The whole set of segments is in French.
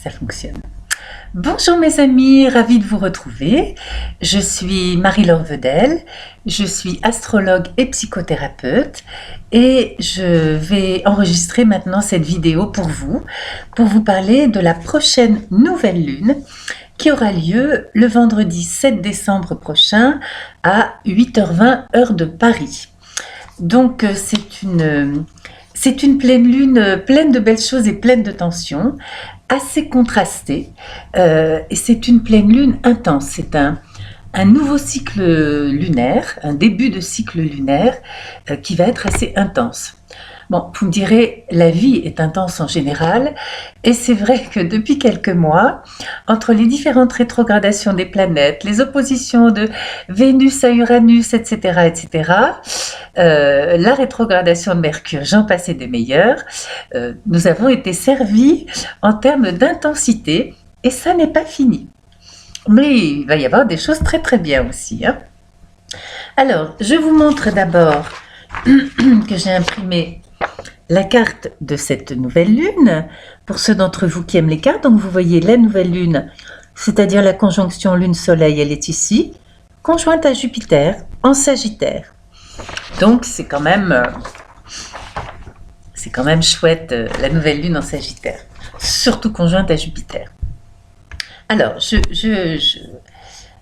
ça fonctionne. Bonjour mes amis, ravie de vous retrouver. Je suis Marie-Laure Vedel, je suis astrologue et psychothérapeute et je vais enregistrer maintenant cette vidéo pour vous parler de la prochaine nouvelle lune qui aura lieu le vendredi 7 décembre prochain à 8h20 heure de Paris. Donc c'est une pleine lune pleine de belles choses et pleine de tensions, assez contrastée, et c'est une pleine lune intense. C'est un nouveau cycle lunaire, un début de cycle lunaire qui va être assez intense. Bon, vous me direz, la vie est intense en général, et c'est vrai que depuis quelques mois, entre les différentes rétrogradations des planètes, les oppositions de Vénus à Uranus, etc., la rétrogradation de Mercure, j'en passais des meilleurs, nous avons été servis en termes d'intensité, et ça n'est pas fini. Mais il va y avoir des choses très très bien aussi, hein. Alors, je vous montre d'abord que j'ai imprimé la carte de cette nouvelle lune, pour ceux d'entre vous qui aiment les cartes. Donc vous voyez la nouvelle lune, c'est-à-dire la conjonction lune-soleil, elle est ici, conjointe à Jupiter en Sagittaire. Donc c'est quand même chouette, la nouvelle lune en Sagittaire, surtout conjointe à Jupiter. Alors,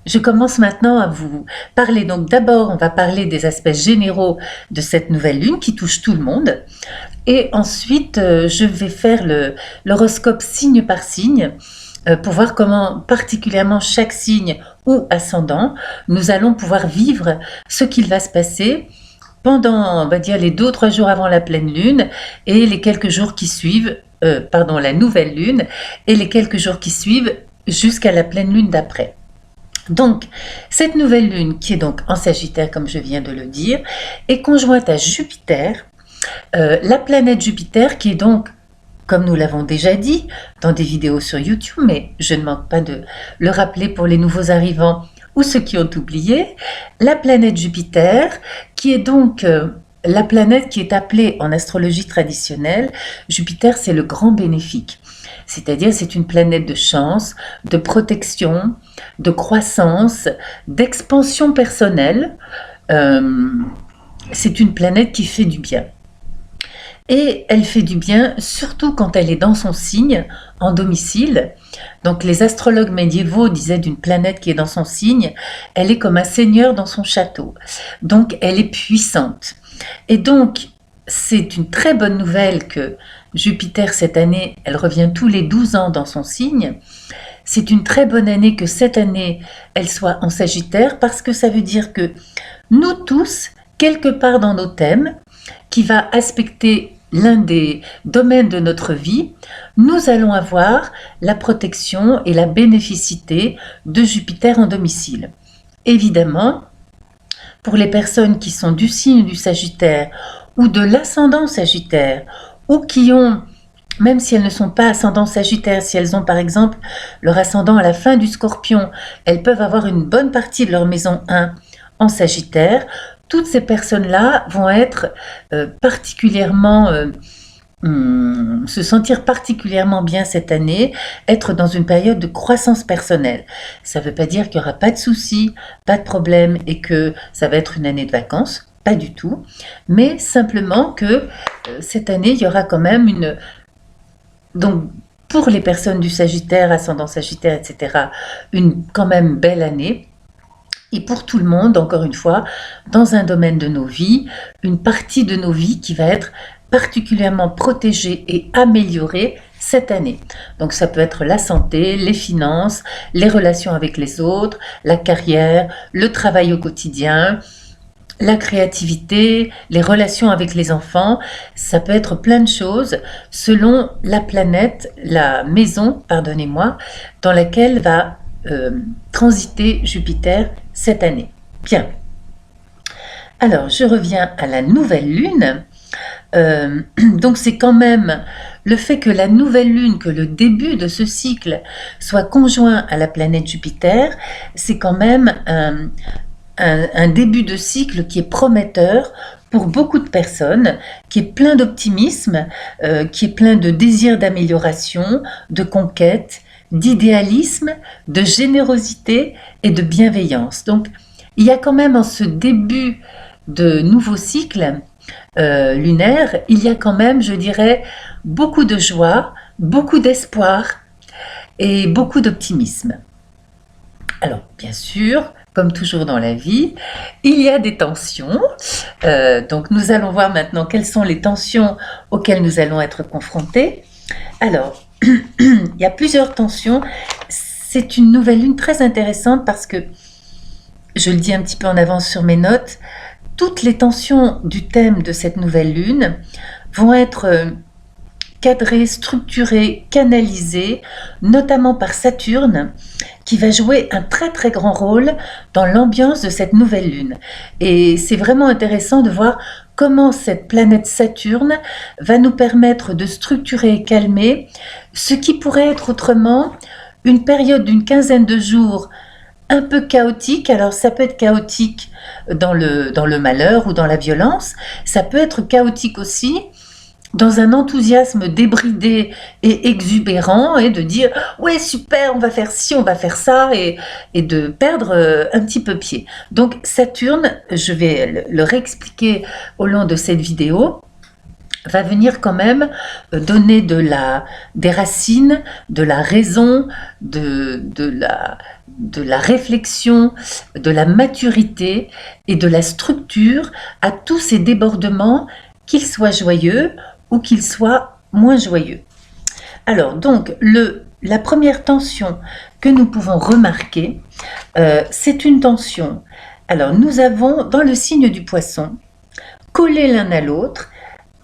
je commence maintenant à vous parler. Donc d'abord, on va parler des aspects généraux de cette nouvelle lune qui touche tout le monde. Et ensuite, je vais faire l'horoscope signe par signe pour voir comment particulièrement chaque signe ou ascendant, nous allons pouvoir vivre ce qu'il va se passer pendant, on va dire, les 2 ou 3 jours avant la pleine lune et les quelques jours qui suivent, la nouvelle lune et les quelques jours qui suivent jusqu'à la pleine lune d'après. Donc, cette nouvelle lune, qui est donc en Sagittaire, comme je viens de le dire, est conjointe à Jupiter, la planète Jupiter, qui est donc, comme nous l'avons déjà dit dans des vidéos sur YouTube, mais je ne manque pas de le rappeler pour les nouveaux arrivants ou ceux qui ont oublié, la planète Jupiter, qui est donc la planète qui est appelée en astrologie traditionnelle, Jupiter, c'est le grand bénéfique. C'est-à-dire, c'est une planète de chance, de protection, de croissance, d'expansion personnelle. C'est une planète qui fait du bien. Et elle fait du bien surtout quand elle est dans son signe, en domicile. Donc les astrologues médiévaux disaient d'une planète qui est dans son signe, elle est comme un seigneur dans son château. Donc elle est puissante. Et donc, c'est une très bonne nouvelle que Jupiter, cette année, elle revient tous les 12 ans dans son signe. C'est une très bonne année que cette année, elle soit en Sagittaire, parce que ça veut dire que nous tous, quelque part dans nos thèmes, qui va aspecter l'un des domaines de notre vie, nous allons avoir la protection et la bénéficité de Jupiter en domicile. Évidemment, pour les personnes qui sont du signe du Sagittaire ou de l'ascendant Sagittaire, ou qui ont, même si elles ne sont pas ascendant Sagittaire, si elles ont par exemple leur ascendant à la fin du Scorpion, elles peuvent avoir une bonne partie de leur maison 1 en Sagittaire. Toutes ces personnes-là vont être particulièrement, se sentir particulièrement bien cette année, être dans une période de croissance personnelle. Ça ne veut pas dire qu'il n'y aura pas de soucis, pas de problèmes et que ça va être une année de vacances, pas du tout, mais simplement que cette année, il y aura quand même une... Donc, pour les personnes du Sagittaire, ascendant Sagittaire, etc., une quand même belle année. Et pour tout le monde, encore une fois, dans un domaine de nos vies, une partie de nos vies qui va être particulièrement protégée et améliorée cette année. Donc ça peut être la santé, les finances, les relations avec les autres, la carrière, le travail au quotidien, la créativité, les relations avec les enfants. Ça peut être plein de choses selon la planète, la maison, pardonnez-moi, dans laquelle va transiter Jupiter cette année. Bien. Alors, je reviens à la nouvelle lune. Donc, c'est quand même le fait que la nouvelle lune, que le début de ce cycle soit conjoint à la planète Jupiter, c'est quand même un début de cycle qui est prometteur pour beaucoup de personnes, qui est plein d'optimisme, qui est plein de désir d'amélioration, de conquête, d'idéalisme, de générosité et de bienveillance. Donc, il y a quand même en ce début de nouveau cycle lunaire, il y a quand même, je dirais, beaucoup de joie, beaucoup d'espoir et beaucoup d'optimisme. Alors, bien sûr, comme toujours dans la vie, il y a des tensions. Donc, nous allons voir maintenant quelles sont les tensions auxquelles nous allons être confrontés. Alors, il y a plusieurs tensions. C'est une nouvelle lune très intéressante parce que, je le dis un petit peu en avance sur mes notes, toutes les tensions du thème de cette nouvelle lune vont être cadrées, structurées, canalisées, notamment par Saturne, qui va jouer un très très grand rôle dans l'ambiance de cette nouvelle lune. Et c'est vraiment intéressant de voir comment cette planète Saturne va nous permettre de structurer et calmer ce qui pourrait être autrement une période d'une quinzaine de jours un peu chaotique. Alors ça peut être chaotique dans le malheur ou dans la violence, ça peut être chaotique aussi dans un enthousiasme débridé et exubérant, et de dire ouais super, on va faire ci, on va faire ça, et de perdre un petit peu pied. Donc Saturne, je vais le réexpliquer au long de cette vidéo, va venir quand même donner des racines, de la raison, de la réflexion, de la maturité et de la structure à tous ces débordements, qu'ils soient joyeux ou qu'ils soient moins joyeux. Alors donc, la première tension que nous pouvons remarquer, c'est une tension. Alors nous avons dans le signe du Poisson, collés l'un à l'autre,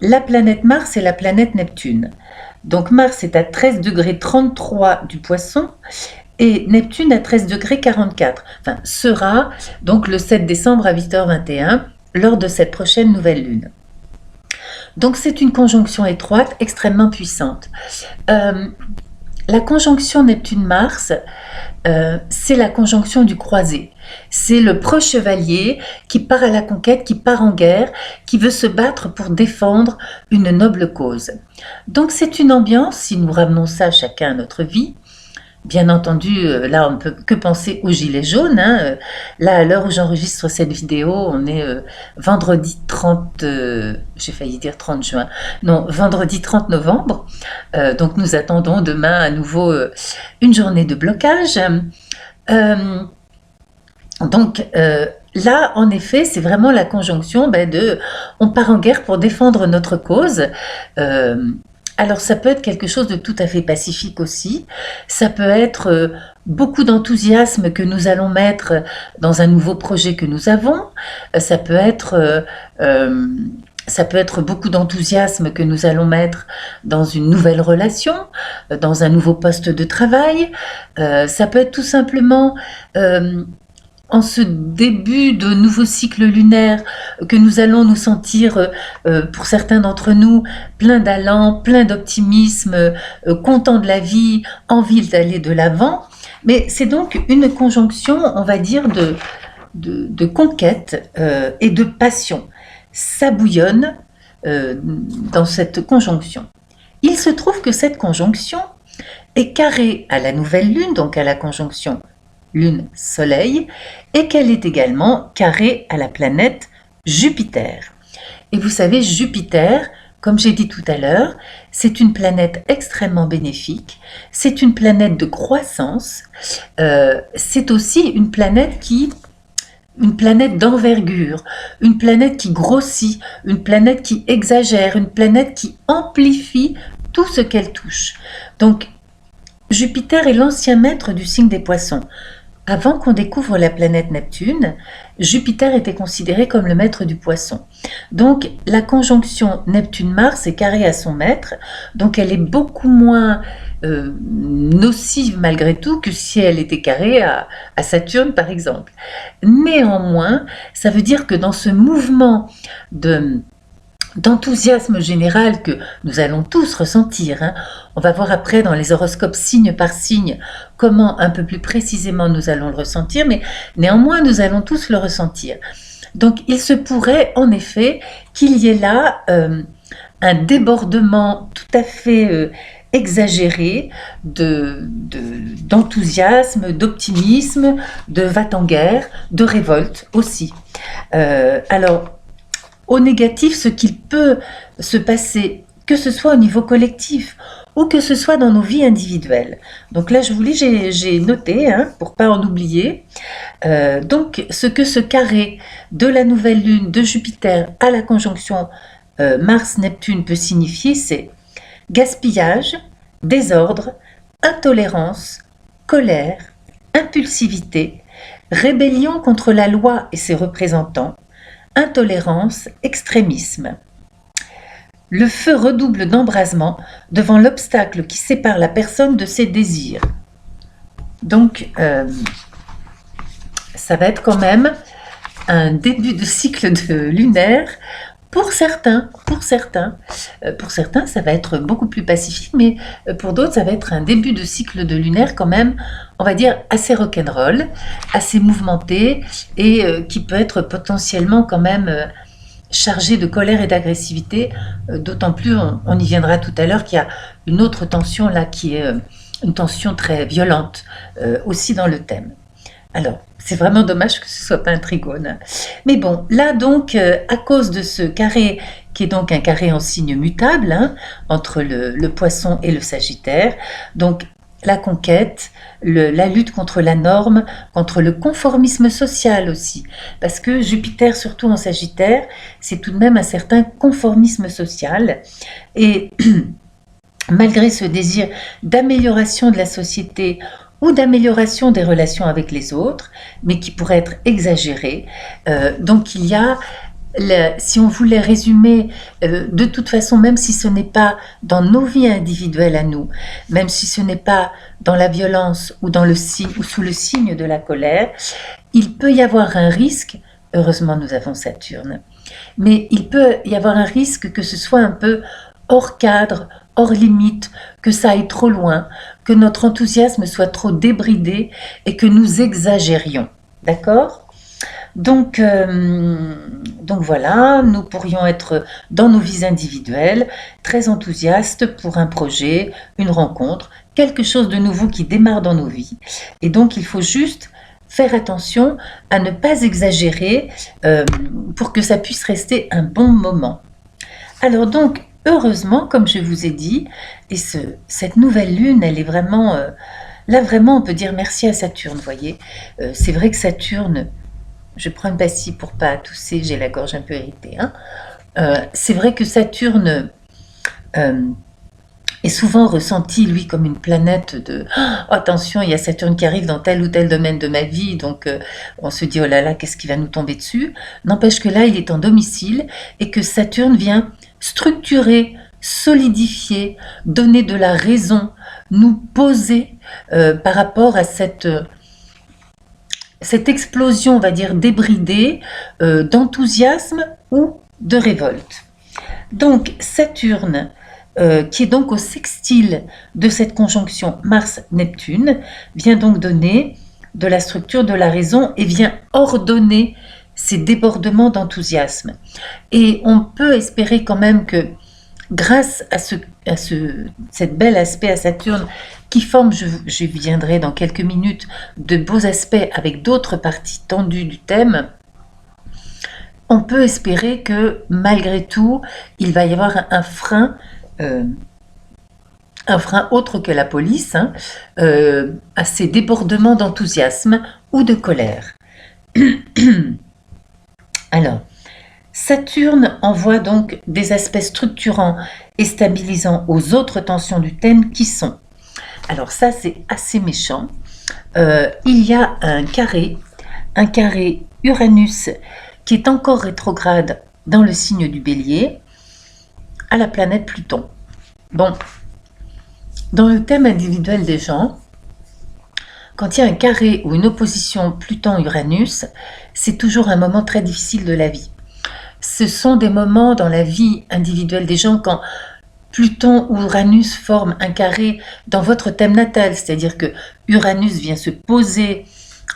la planète Mars et la planète Neptune. Donc Mars est à 13 degrés 33 du Poisson et Neptune à 13 degrés 44. Enfin, sera donc le 7 décembre à 8h21 lors de cette prochaine nouvelle lune. Donc c'est une conjonction étroite extrêmement puissante. La conjonction Neptune-Mars, c'est la conjonction du croisé. C'est le preux chevalier qui part à la conquête, qui part en guerre, qui veut se battre pour défendre une noble cause. Donc c'est une ambiance, si nous ramenons ça chacun à notre vie, bien entendu, là on ne peut que penser aux gilets jaunes. Là, à l'heure où j'enregistre cette vidéo, on est vendredi 30, j'ai failli dire 30 juin, non, vendredi 30 novembre. Donc nous attendons demain à nouveau une journée de blocage. Là, en effet, c'est vraiment la conjonction on part en guerre pour défendre notre cause. Alors ça peut être quelque chose de tout à fait pacifique aussi, ça peut être beaucoup d'enthousiasme que nous allons mettre dans un nouveau projet que nous avons, ça peut être beaucoup d'enthousiasme que nous allons mettre dans une nouvelle relation, dans un nouveau poste de travail, ça peut être tout simplement en ce début de nouveau cycle lunaire que nous allons nous sentir, pour certains d'entre nous, plein d'allant, plein d'optimisme, contents de la vie, envie d'aller de l'avant. Mais c'est donc une conjonction, on va dire, de conquête et de passion. Ça bouillonne dans cette conjonction. Il se trouve que cette conjonction est carrée à la nouvelle lune, donc à la conjonction Lune-Soleil, et qu'elle est également carrée à la planète Jupiter. Et vous savez, Jupiter, comme j'ai dit tout à l'heure, c'est une planète extrêmement bénéfique, c'est une planète de croissance, c'est aussi une planète d'envergure, une planète qui grossit, une planète qui exagère, une planète qui amplifie tout ce qu'elle touche. Donc, Jupiter est l'ancien maître du signe des Poissons. Avant qu'on découvre la planète Neptune, Jupiter était considéré comme le maître du Poisson. Donc la conjonction Neptune-Mars est carrée à son maître, donc elle est beaucoup moins nocive malgré tout que si elle était carrée à Saturne par exemple. Néanmoins, ça veut dire que dans ce mouvement d'enthousiasme général que nous allons tous ressentir, on va voir après dans les horoscopes signe par signe comment un peu plus précisément nous allons le ressentir, mais néanmoins nous allons tous le ressentir. Donc il se pourrait en effet qu'il y ait là un débordement tout à fait exagéré d'enthousiasme, d'optimisme, de va-t-en-guerre, de révolte aussi. Alors, au négatif, ce qu'il peut se passer, que ce soit au niveau collectif ou que ce soit dans nos vies individuelles. Donc là, j'ai noté, hein, pour pas en oublier. Donc, ce que ce carré de la nouvelle lune de Jupiter à la conjonction Mars-Neptune peut signifier, c'est gaspillage, désordre, intolérance, colère, impulsivité, rébellion contre la loi et ses représentants, intolérance, extrémisme. Le feu redouble d'embrasement devant l'obstacle qui sépare la personne de ses désirs. Donc, ça va être quand même un début de cycle lunaire. Pour certains, ça va être beaucoup plus pacifique, mais pour d'autres, ça va être un début de cycle de lunaire quand même, on va dire, assez rock'n'roll, assez mouvementé, et qui peut être potentiellement quand même chargé de colère et d'agressivité, d'autant plus, on y viendra tout à l'heure, qu'il y a une autre tension là, qui est une tension très violente, aussi dans le thème. Alors, c'est vraiment dommage que ce soit pas un trigone. Mais bon, là donc, à cause de ce carré, qui est donc un carré en signe mutable, hein, entre le poisson et le sagittaire, donc la conquête, la lutte contre la norme, contre le conformisme social aussi. Parce que Jupiter, surtout en sagittaire, c'est tout de même un certain conformisme social. Et malgré ce désir d'amélioration de la société, ou d'amélioration des relations avec les autres, mais qui pourrait être exagéré. Donc il y a, si on voulait résumer, de toute façon, même si ce n'est pas dans nos vies individuelles à nous, même si ce n'est pas dans la violence ou, ou sous le signe de la colère, il peut y avoir un risque, heureusement nous avons Saturne, mais il peut y avoir un risque que ce soit un peu hors cadre, hors limite, que ça aille trop loin, que notre enthousiasme soit trop débridé et que nous exagérions. D'accord ? Donc voilà, nous pourrions être dans nos vies individuelles, très enthousiastes pour un projet, une rencontre, quelque chose de nouveau qui démarre dans nos vies. Et donc il faut juste faire attention à ne pas exagérer pour que ça puisse rester un bon moment. Alors donc, heureusement, comme je vous ai dit, et cette nouvelle lune, elle est vraiment... là, vraiment, on peut dire merci à Saturne, vous voyez. C'est vrai que Saturne... Je prends une pastille pour pas tousser, j'ai la gorge un peu irritée. Hein. C'est vrai que Saturne est souvent ressenti, lui, comme une planète de « Oh, attention, il y a Saturne qui arrive dans tel ou tel domaine de ma vie, donc on se dit « Oh là là, qu'est-ce qui va nous tomber dessus ?» N'empêche que là, il est en domicile et que Saturne vient structurer, solidifier, donner de la raison, nous poser par rapport à cette explosion, on va dire, débridée d'enthousiasme ou de révolte. Donc Saturne, qui est donc au sextile de cette conjonction Mars-Neptune, vient donc donner de la structure, de la raison et vient ordonner ces débordements d'enthousiasme. Et on peut espérer quand même que grâce à cet bel aspect à Saturne qui forme, je viendrai dans quelques minutes, de beaux aspects avec d'autres parties tendues du thème, on peut espérer que malgré tout, il va y avoir un frein autre que la police, hein, à ces débordements d'enthousiasme ou de colère. Alors, Saturne envoie donc des aspects structurants et stabilisants aux autres tensions du thème qui sont, alors ça c'est assez méchant, il y a un carré Uranus qui est encore rétrograde dans le signe du Bélier à la planète Pluton. Bon, dans le thème individuel des gens, quand il y a un carré ou une opposition Pluton-Uranus, c'est toujours un moment très difficile de la vie. Ce sont des moments dans la vie individuelle des gens quand Pluton ou Uranus forment un carré dans votre thème natal, c'est-à-dire que Uranus vient se poser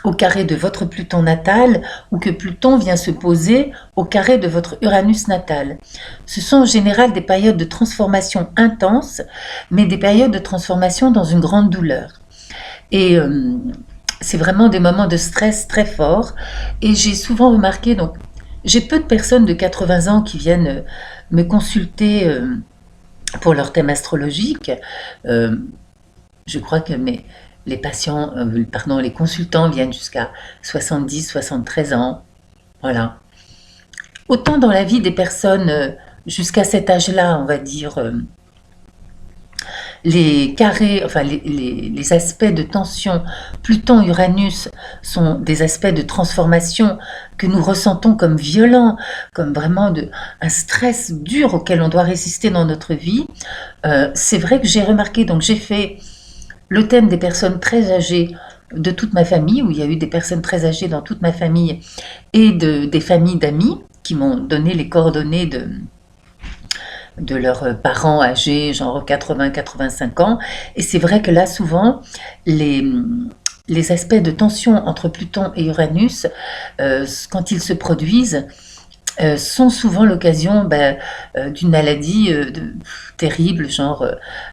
au carré de votre Pluton natal ou que Pluton vient se poser au carré de votre Uranus natal. Ce sont en général des périodes de transformation intenses, mais des périodes de transformation dans une grande douleur. Et c'est vraiment des moments de stress très forts. Et j'ai souvent remarqué, donc j'ai peu de personnes de 80 ans qui viennent me consulter pour leur thème astrologique. Je crois que les patients, pardon, les consultants viennent jusqu'à 70, 73 ans. Voilà. Autant dans la vie des personnes jusqu'à cet âge-là, on va dire, les carrés, enfin les aspects de tension Pluton-Uranus sont des aspects de transformation que nous ressentons comme violents, comme vraiment un stress dur auquel on doit résister dans notre vie. C'est vrai que j'ai remarqué, donc j'ai fait le thème des personnes très âgées de toute ma famille, où il y a eu des personnes très âgées dans toute ma famille et des familles d'amis qui m'ont donné les coordonnées de leurs parents âgés, genre 80-85 ans. Et c'est vrai que là, souvent, les aspects de tension entre Pluton et Uranus, quand ils se produisent, sont souvent l'occasion d'une maladie terrible, genre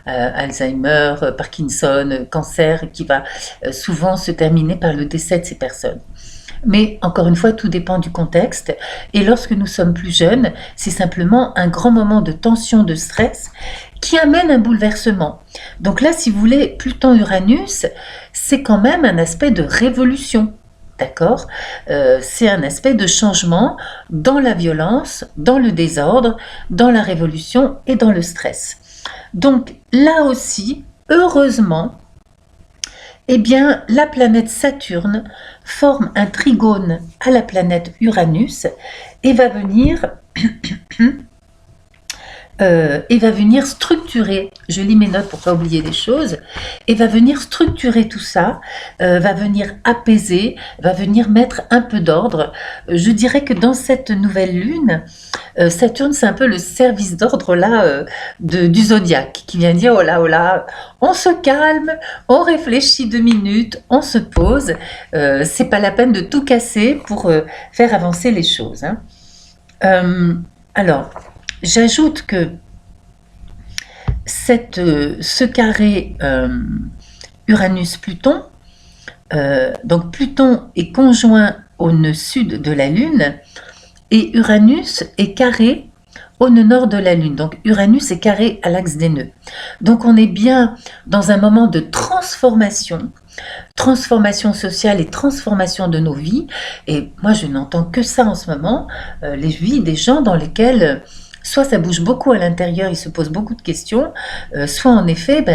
Alzheimer, Parkinson, cancer, qui va souvent se terminer par le décès de ces personnes. Mais encore une fois, tout dépend du contexte. Et lorsque nous sommes plus jeunes, c'est simplement un grand moment de tension, de stress, qui amène un bouleversement. Donc là, si vous voulez, Pluton-Uranus, c'est quand même un aspect de révolution. D'accord? C'est un aspect de changement dans la violence, dans le désordre, dans la révolution et dans le stress. Donc là aussi, heureusement, eh bien, la planète Saturne forme un trigone à la planète Uranus et va venir structurer, je lis mes notes pour ne pas oublier des choses, et va venir structurer tout ça, va venir apaiser, va venir mettre un peu d'ordre. Je dirais que dans cette nouvelle lune, Saturne, c'est un peu le service d'ordre là du zodiaque qui vient dire oh là, on se calme, on réfléchit 2 minutes, on se pose. C'est pas la peine de tout casser pour faire avancer les choses. Hein. Alors, j'ajoute que ce carré Uranus-Pluton, donc Pluton est conjoint au nœud sud de la Lune et Uranus est carré au nœud nord de la Lune. Donc Uranus est carré à l'axe des nœuds. Donc on est bien dans un moment de transformation sociale et transformation de nos vies. Et moi je n'entends que ça en ce moment, les vies des gens dans lesquelles soit ça bouge beaucoup à l'intérieur, ils se posent beaucoup de questions, soit en effet,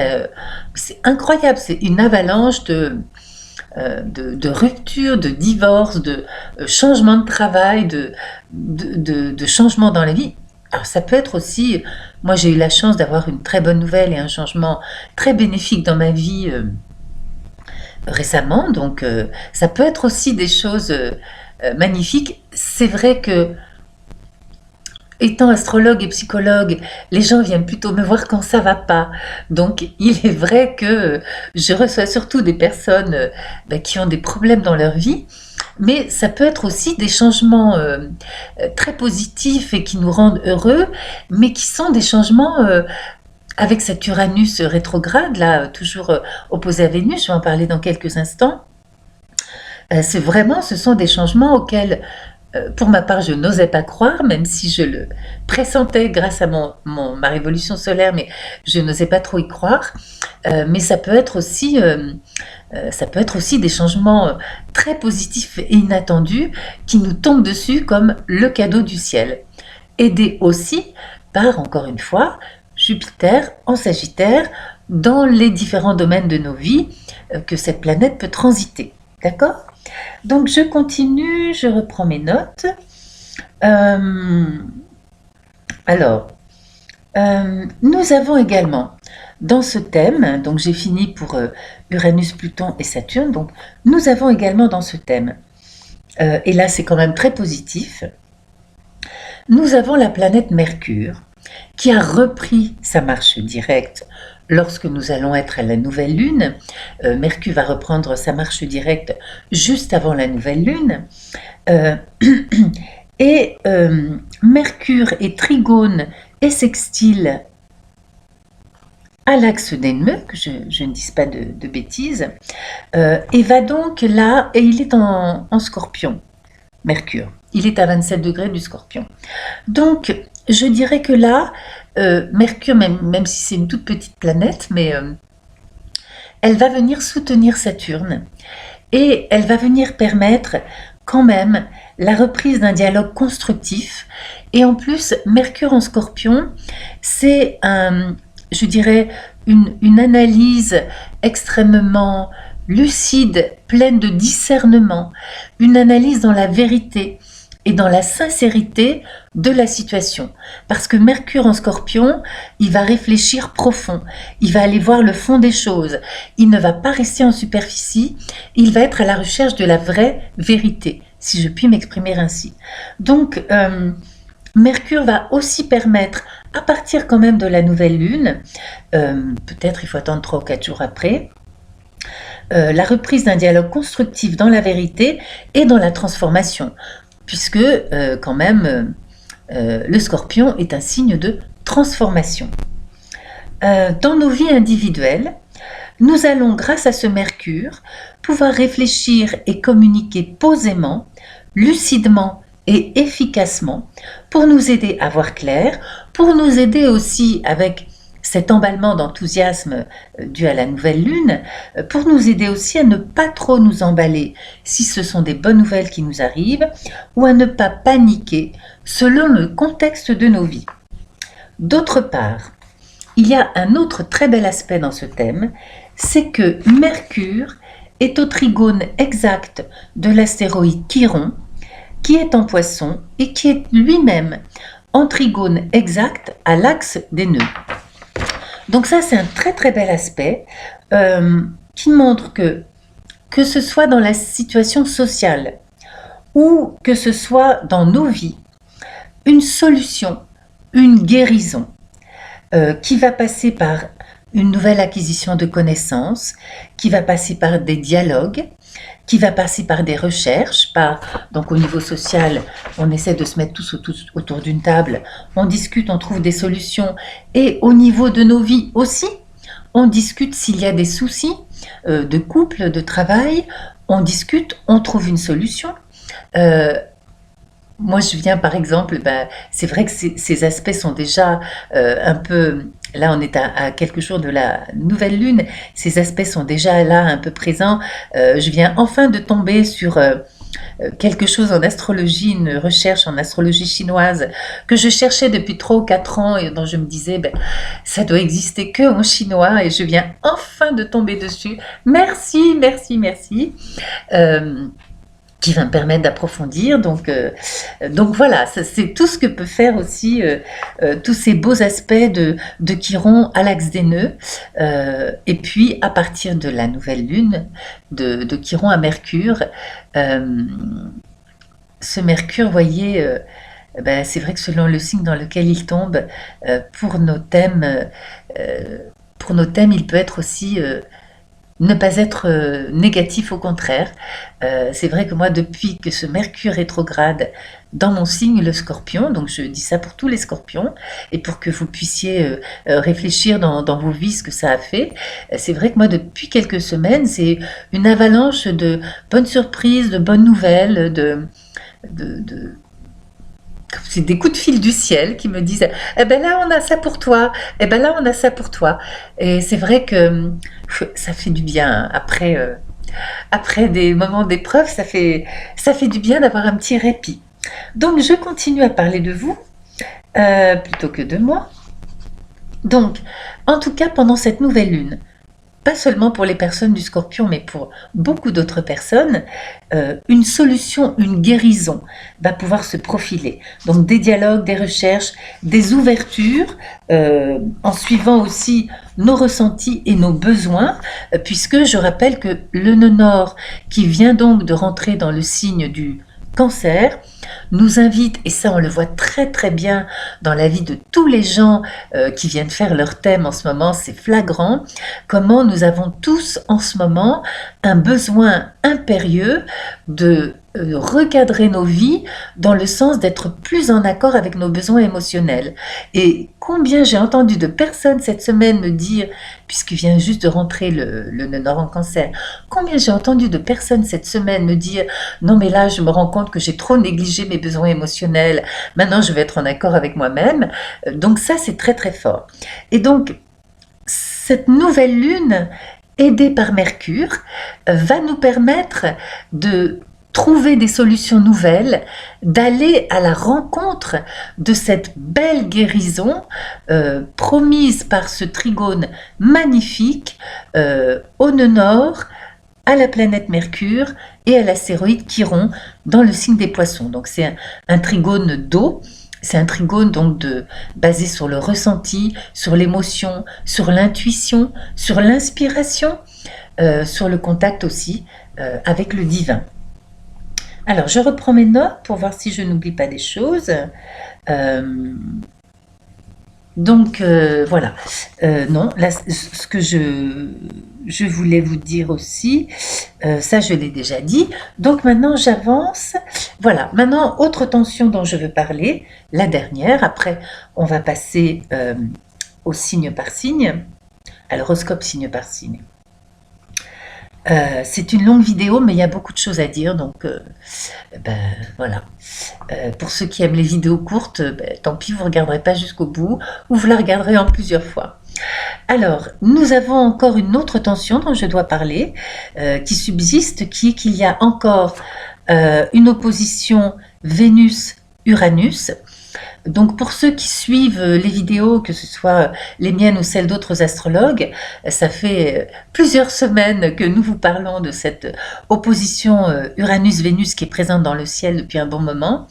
c'est incroyable, c'est une avalanche de rupture, de divorce, de changement de travail, de changement dans la vie. Alors ça peut être aussi, moi j'ai eu la chance d'avoir une très bonne nouvelle et un changement très bénéfique dans ma vie récemment, donc ça peut être aussi des choses magnifiques. C'est vrai que étant astrologue et psychologue, les gens viennent plutôt me voir quand ça va pas. Donc, il est vrai que je reçois surtout des personnes qui ont des problèmes dans leur vie, mais ça peut être aussi des changements très positifs et qui nous rendent heureux, mais qui sont des changements avec cet Uranus rétrograde, là, toujours opposé à Vénus, je vais en parler dans quelques instants. Ce sont des changements auxquels pour ma part, je n'osais pas croire, même si je le pressentais grâce à ma révolution solaire, mais je n'osais pas trop y croire. Mais ça peut être aussi des changements très positifs et inattendus qui nous tombent dessus comme le cadeau du ciel. Aidés aussi par, encore une fois, Jupiter en Sagittaire dans les différents domaines de nos vies que cette planète peut transiter. D'accord ? Donc je continue, je reprends mes notes. Nous avons également dans ce thème, donc j'ai fini pour Uranus, Pluton et Saturne, donc nous avons également dans ce thème, et là c'est quand même très positif, nous avons la planète Mercure qui a repris sa marche directe lorsque nous allons être à la nouvelle lune. Mercure va reprendre sa marche directe juste avant la nouvelle lune. Et Mercure est trigone et sextile à l'axe d'Enme, que je ne dise pas de bêtises, et va donc là, et il est en Scorpion, Mercure. Il est à 27 degrés du Scorpion. Donc, je dirais que là, Mercure, même si c'est une toute petite planète, mais elle va venir soutenir Saturne et elle va venir permettre quand même la reprise d'un dialogue constructif. Et en plus, Mercure en Scorpion, c'est je dirais, une analyse extrêmement lucide, pleine de discernement, une analyse dans la vérité et dans la sincérité de la situation. Parce que Mercure en Scorpion, il va réfléchir profond, il va aller voir le fond des choses, il ne va pas rester en superficie, il va être à la recherche de la vraie vérité, si je puis m'exprimer ainsi. Donc, Mercure va aussi permettre, à partir quand même de la nouvelle lune, peut-être il faut attendre 3 ou 4 jours après, la reprise d'un dialogue constructif dans la vérité et dans la transformation, puisque quand même le Scorpion est un signe de transformation. Dans nos vies individuelles, nous allons, grâce à ce Mercure, pouvoir réfléchir et communiquer posément, lucidement et efficacement pour nous aider à voir clair, pour nous aider aussi avec cet emballement d'enthousiasme dû à la nouvelle lune, pour nous aider aussi à ne pas trop nous emballer si ce sont des bonnes nouvelles qui nous arrivent, ou à ne pas paniquer selon le contexte de nos vies. D'autre part, il y a un autre très bel aspect dans ce thème, c'est que Mercure est au trigone exact de l'astéroïde Chiron, qui est en Poisson et qui est lui-même en trigone exact à l'axe des nœuds. Donc ça, c'est un très très bel aspect qui montre que ce soit dans la situation sociale ou que ce soit dans nos vies, une solution, une guérison qui va passer par une nouvelle acquisition de connaissances, qui va passer par des dialogues, qui va passer par des recherches, donc au niveau social, on essaie de se mettre tous autour d'une table, on discute, on trouve des solutions, et au niveau de nos vies aussi, on discute s'il y a des soucis de couple, de travail, on discute, on trouve une solution. Moi, je viens par exemple, c'est vrai que ces aspects sont déjà un peu... Là, on est à quelques jours de la nouvelle lune. Ces aspects sont déjà là, un peu présents. Je viens enfin de tomber sur quelque chose en astrologie, une recherche en astrologie chinoise que je cherchais depuis 3 ou 4 ans et dont je me disais, ça doit exister que en chinois et je viens enfin de tomber dessus. Merci, merci, merci. Qui va me permettre d'approfondir. Donc voilà, c'est tout ce que peut faire aussi tous ces beaux aspects de Chiron à l'axe des nœuds. Et puis, à partir de la nouvelle lune, de Chiron à Mercure, ce Mercure, vous voyez, c'est vrai que selon le signe dans lequel il tombe, pour nos thèmes, il peut être aussi... ne pas être négatif, au contraire. C'est vrai que moi, depuis que ce Mercure rétrograde dans mon signe, le Scorpion, donc je dis ça pour tous les Scorpions, et pour que vous puissiez réfléchir dans vos vies ce que ça a fait, c'est vrai que moi, depuis quelques semaines, c'est une avalanche de bonnes surprises, de bonnes nouvelles, c'est des coups de fil du ciel qui me disent « Eh ben là, on a ça pour toi. Eh ben là, on a ça pour toi. » Et c'est vrai que ça fait du bien. Après des moments d'épreuve, ça fait du bien d'avoir un petit répit. Donc, je continue à parler de vous plutôt que de moi. Donc, en tout cas, pendant cette nouvelle lune, pas seulement pour les personnes du Scorpion, mais pour beaucoup d'autres personnes, une solution, une guérison va pouvoir se profiler. Donc des dialogues, des recherches, des ouvertures, en suivant aussi nos ressentis et nos besoins, puisque je rappelle que le nœud nord, qui vient donc de rentrer dans le signe du Cancer nous invite, et ça on le voit très très bien dans la vie de tous les gens qui viennent faire leur thème en ce moment, c'est flagrant, comment nous avons tous en ce moment un besoin impérieux de recadrer nos vies dans le sens d'être plus en accord avec nos besoins émotionnels. Et combien j'ai entendu de personnes cette semaine me dire, puisqu'il vient juste de rentrer le Nord en Cancer, combien j'ai entendu de personnes cette semaine me dire non mais là je me rends compte que j'ai trop négligé mes besoins émotionnels, maintenant je vais être en accord avec moi-même. Donc ça c'est très très fort. Et donc cette nouvelle lune aidée par Mercure va nous permettre de trouver des solutions nouvelles, d'aller à la rencontre de cette belle guérison promise par ce trigone magnifique au nœud nord, à la planète Mercure et à l'astéroïde Chiron dans le signe des Poissons. Donc c'est un trigone d'eau, c'est un trigone donc basé sur le ressenti, sur l'émotion, sur l'intuition, sur l'inspiration, sur le contact aussi avec le divin. Alors, je reprends mes notes pour voir si je n'oublie pas des choses. Voilà. Non, là, ce que je voulais vous dire aussi, ça je l'ai déjà dit. Donc maintenant, j'avance. Voilà. Maintenant, autre tension dont je veux parler, la dernière. Après, on va passer au signe par signe, à l'horoscope signe par signe. C'est une longue vidéo, mais il y a beaucoup de choses à dire, donc voilà. Pour ceux qui aiment les vidéos courtes, tant pis, vous ne regarderez pas jusqu'au bout, ou vous la regarderez en plusieurs fois. Alors, nous avons encore une autre tension dont je dois parler, qui subsiste, qui est qu'il y a encore une opposition Vénus-Uranus. Donc pour ceux qui suivent les vidéos, que ce soit les miennes ou celles d'autres astrologues, ça fait plusieurs semaines que nous vous parlons de cette opposition Uranus-Vénus qui est présente dans le ciel depuis un bon moment.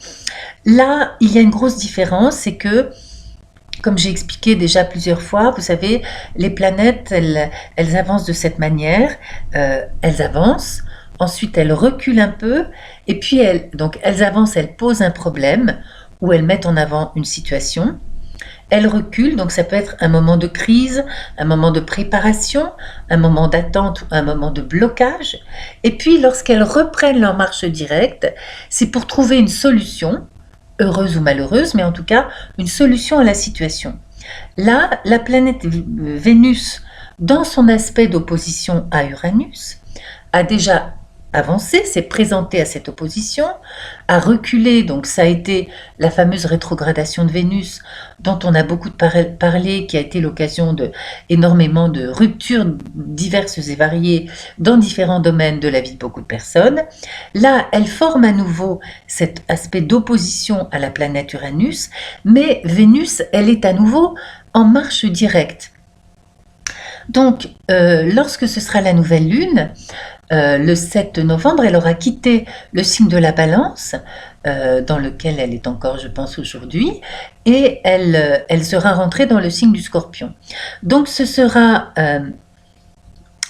Là, il y a une grosse différence, c'est que, comme j'ai expliqué déjà plusieurs fois, vous savez, les planètes, elles avancent de cette manière, elles avancent, ensuite elles reculent un peu, et puis elles avancent, elles posent un problème, où elles mettent en avant une situation, elles reculent, donc ça peut être un moment de crise, un moment de préparation, un moment d'attente ou un moment de blocage, et puis lorsqu'elles reprennent leur marche directe, c'est pour trouver une solution, heureuse ou malheureuse, mais en tout cas une solution à la situation. Là, la planète Vénus, dans son aspect d'opposition à Uranus, a déjà avancé, s'est présenté à cette opposition, a reculé, donc ça a été la fameuse rétrogradation de Vénus dont on a beaucoup parlé, qui a été l'occasion de énormément de ruptures diverses et variées dans différents domaines de la vie de beaucoup de personnes. Là, elle forme à nouveau cet aspect d'opposition à la planète Uranus, mais Vénus, elle est à nouveau en marche directe. Donc, lorsque ce sera la nouvelle lune, le 7 novembre, elle aura quitté le signe de la Balance, dans lequel elle est encore, je pense, aujourd'hui, et elle sera rentrée dans le signe du Scorpion. Donc, ce sera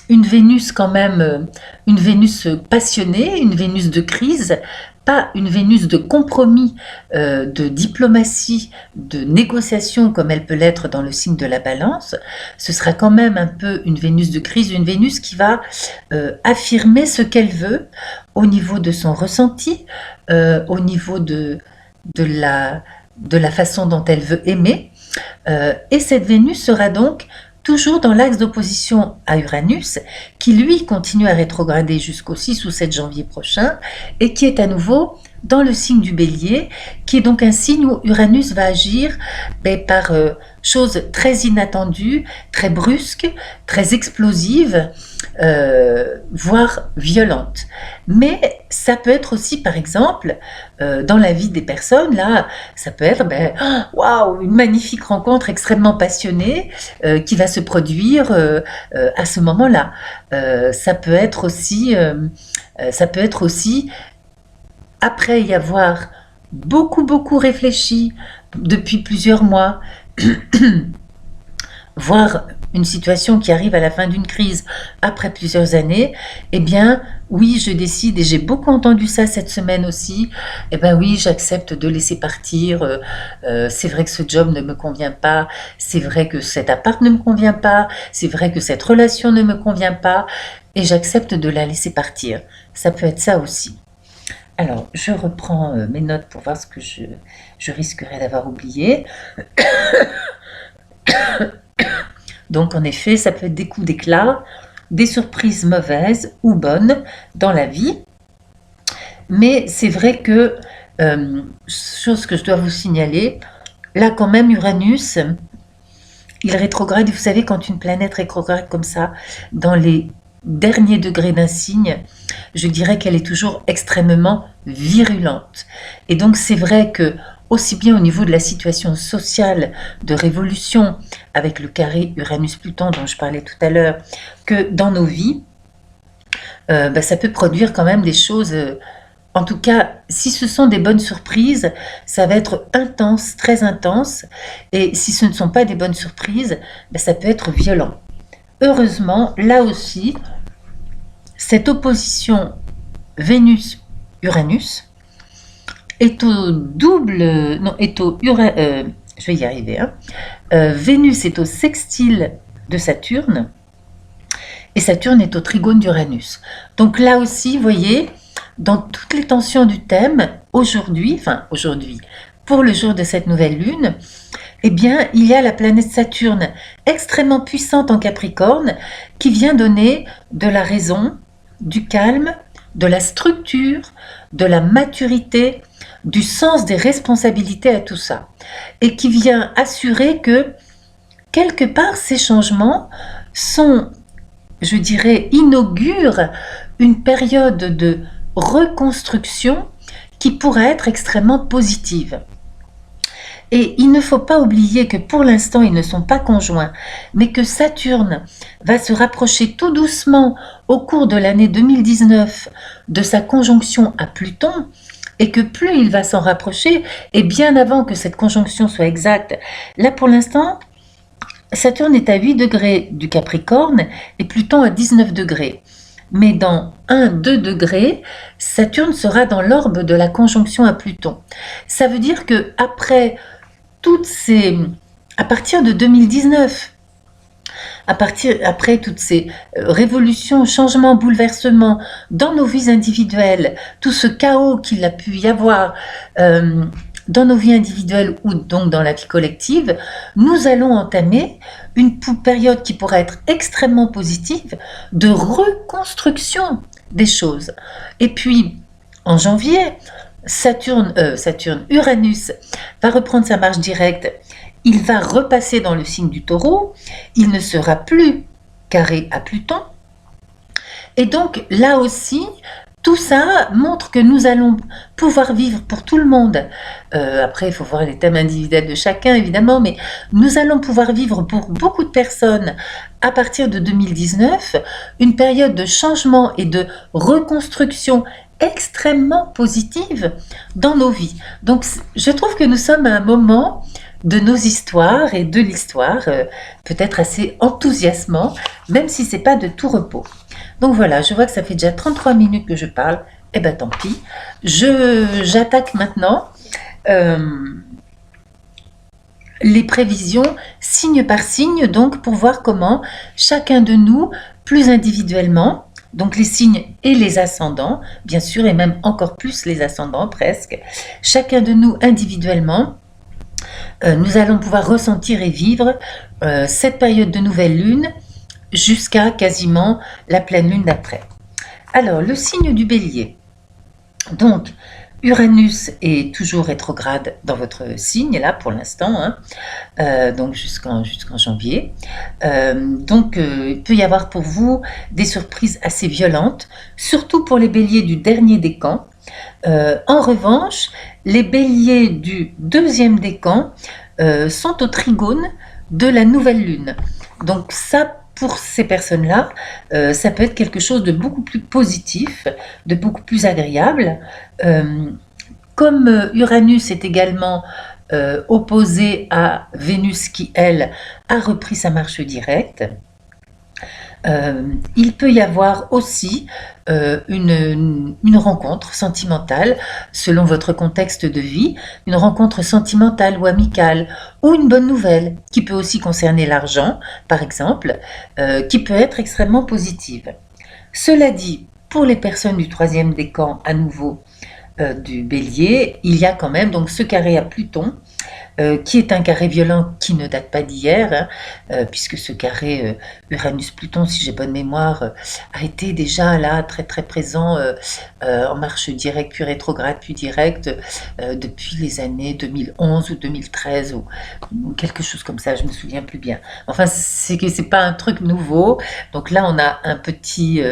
une Vénus quand même, une Vénus passionnée, une Vénus de crise, pas une Vénus de compromis, de diplomatie, de négociation comme elle peut l'être dans le signe de la Balance. Ce sera quand même un peu une Vénus de crise, une Vénus qui va affirmer ce qu'elle veut au niveau de son ressenti, au niveau de la façon dont elle veut aimer. Et cette Vénus sera donc toujours dans l'axe d'opposition à Uranus, qui lui continue à rétrograder jusqu'au 6 ou 7 janvier prochain, et qui est à nouveau dans le signe du Bélier, qui est donc un signe où Uranus va agir par choses très inattendues, très brusques, très explosives, voire violentes. Mais ça peut être aussi, par exemple, dans la vie des personnes, là, ça peut être waouh, une magnifique rencontre extrêmement passionnée qui va se produire à ce moment-là. Ça peut être aussi après y avoir beaucoup réfléchi depuis plusieurs mois, voire une situation qui arrive à la fin d'une crise après plusieurs années, eh bien oui, je décide, et j'ai beaucoup entendu ça cette semaine aussi, eh bien oui, j'accepte de laisser partir, c'est vrai que ce job ne me convient pas, c'est vrai que cet appart ne me convient pas, c'est vrai que cette relation ne me convient pas, et j'accepte de la laisser partir. Ça peut être ça aussi. Alors, je reprends mes notes pour voir ce que je risquerais d'avoir oublié. Donc, en effet, ça peut être des coups d'éclat, des surprises mauvaises ou bonnes dans la vie. Mais c'est vrai que, chose que je dois vous signaler, là quand même Uranus, il rétrograde, vous savez quand une planète rétrograde comme ça, dans les derniers degrés d'un signe, je dirais qu'elle est toujours extrêmement virulente. Et donc c'est vrai que, aussi bien au niveau de la situation sociale de révolution, avec le carré Uranus-Pluton dont je parlais tout à l'heure, que dans nos vies, ça peut produire quand même des choses... en tout cas, si ce sont des bonnes surprises, ça va être intense, très intense. Et si ce ne sont pas des bonnes surprises, ça peut être violent. Heureusement, là aussi, cette opposition Vénus-Uranus est au double... Non, est au... je vais y arriver. Vénus est au sextile de Saturne et Saturne est au trigone d'Uranus. Donc là aussi, vous voyez, dans toutes les tensions du thème, aujourd'hui, pour le jour de cette nouvelle lune, eh bien, il y a la planète Saturne extrêmement puissante en Capricorne qui vient donner de la raison, du calme, de la structure, de la maturité, du sens des responsabilités à tout ça. Et qui vient assurer que, quelque part, ces changements sont, je dirais, inaugurent une période de reconstruction qui pourrait être extrêmement positive. Et il ne faut pas oublier que pour l'instant, ils ne sont pas conjoints, mais que Saturne va se rapprocher tout doucement au cours de l'année 2019 de sa conjonction à Pluton, et que plus il va s'en rapprocher, et bien avant que cette conjonction soit exacte, là pour l'instant, Saturne est à 8 degrés du Capricorne et Pluton à 19 degrés. Mais dans 1-2 degrés, Saturne sera dans l'orbe de la conjonction à Pluton. Ça veut dire que à partir de 2019, après toutes ces révolutions, changements, bouleversements dans nos vies individuelles, tout ce chaos qu'il a pu y avoir dans nos vies individuelles ou donc dans la vie collective, nous allons entamer une période qui pourrait être extrêmement positive de reconstruction des choses. Et puis, en janvier, Uranus va reprendre sa marche directe. Il va repasser dans le signe du Taureau. Il ne sera plus carré à Pluton. Et donc, là aussi, tout ça montre que nous allons pouvoir vivre pour tout le monde. Après, il faut voir les thèmes individuels de chacun, évidemment, mais nous allons pouvoir vivre pour beaucoup de personnes à partir de 2019 une période de changement et de reconstruction extrêmement positive dans nos vies. Donc, je trouve que nous sommes à un moment de nos histoires et de l'histoire peut-être assez enthousiasmant, même si c'est pas de tout repos. Donc voilà, je vois que ça fait déjà 33 minutes que je parle, et ben tant pis. J'attaque maintenant les prévisions signe par signe, donc pour voir comment chacun de nous, plus individuellement, donc les signes et les ascendants, bien sûr, et même encore plus les ascendants presque, chacun de nous individuellement, nous allons pouvoir ressentir et vivre cette période de nouvelle lune jusqu'à quasiment la pleine lune d'après. Alors, le signe du Bélier. Donc, Uranus est toujours rétrograde dans votre signe, là, pour l'instant, donc jusqu'en janvier. Il peut y avoir pour vous des surprises assez violentes, surtout pour les Béliers du dernier décan. En revanche, les Béliers du deuxième décan sont au trigone de la nouvelle lune. Donc ça, pour ces personnes-là, ça peut être quelque chose de beaucoup plus positif, de beaucoup plus agréable. Comme Uranus est également opposé à Vénus qui, elle, a repris sa marche directe. Il peut y avoir aussi une rencontre sentimentale selon votre contexte de vie, une rencontre sentimentale ou amicale, ou une bonne nouvelle qui peut aussi concerner l'argent, par exemple, qui peut être extrêmement positive. Cela dit, pour les personnes du troisième décan, à nouveau du Bélier, il y a quand même donc ce carré à Pluton, qui est un carré violent qui ne date pas d'hier, hein, puisque ce carré Uranus-Pluton, si j'ai bonne mémoire, a été déjà là très très présent en marche directe, puis rétrograde, puis directe, depuis les années 2011 ou 2013 ou quelque chose comme ça, je me souviens plus bien. Enfin, c'est que c'est pas un truc nouveau, donc là on a un petit